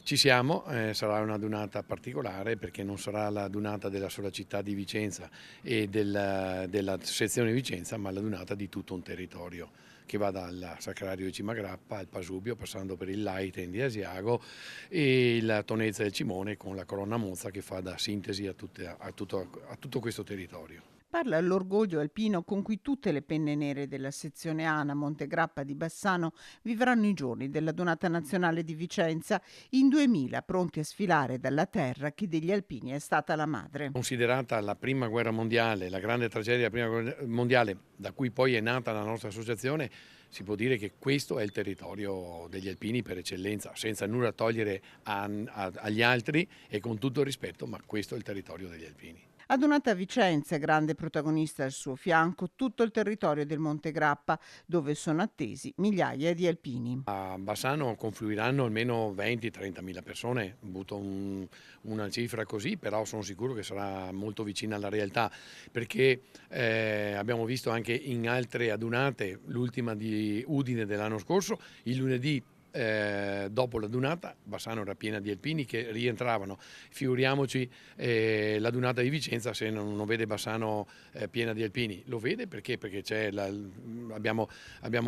Ci siamo, sarà una donata particolare perché non sarà la donata della sola città di Vicenza e della sezione Vicenza, ma la donata di tutto un territorio che va dal Sacrario di Cimagrappa al Pasubio, passando per il Laiten di Asiago e la Tonezza del Cimone con la Colonna Mozza che fa da sintesi a tutto questo territorio. Parla l'orgoglio alpino con cui tutte le penne nere della sezione ANA Montegrappa di Bassano vivranno i giorni della Donata Nazionale di Vicenza in 2000, pronti a sfilare dalla terra che degli alpini è stata la madre. Considerata la prima guerra mondiale, la grande tragedia della prima guerra mondiale, da cui poi è nata la nostra associazione, si può dire che questo è il territorio degli alpini per eccellenza, senza nulla togliere agli altri e con tutto il rispetto, ma questo è il territorio degli alpini. Adunata a Vicenza, grande protagonista al suo fianco, tutto il territorio del Monte Grappa, dove sono attesi migliaia di alpini. A Bassano confluiranno almeno 20-30 mila persone, butto una cifra così, però sono sicuro che sarà molto vicina alla realtà, perché abbiamo visto anche in altre adunate, l'ultima di Udine dell'anno scorso, il lunedì dopo la dunata Bassano era piena di alpini che rientravano, figuriamoci la dunata di Vicenza se non vede Bassano piena di alpini, lo vede perché abbiamo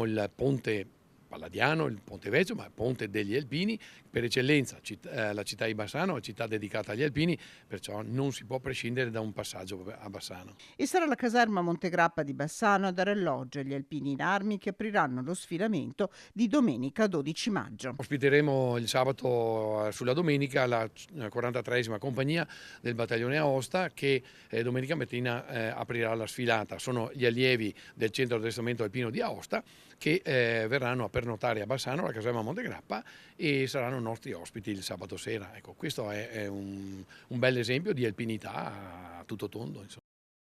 il ponte Palladiano, il Ponte Vecchio, ma il Ponte degli Alpini, per eccellenza la città di Bassano è città dedicata agli alpini, perciò non si può prescindere da un passaggio a Bassano. E sarà la caserma Montegrappa di Bassano a dare alloggio agli alpini in armi che apriranno lo sfilamento di domenica 12 maggio. Ospiteremo il sabato sulla domenica la 43esima compagnia del battaglione Aosta che domenica mattina aprirà la sfilata. Sono gli allievi del centro addestramento alpino di Aosta che verranno a pernotare a Bassano, alla caserma Montegrappa, e saranno nostri ospiti il sabato sera. Ecco, questo è un bel esempio di alpinità a tutto tondo, insomma.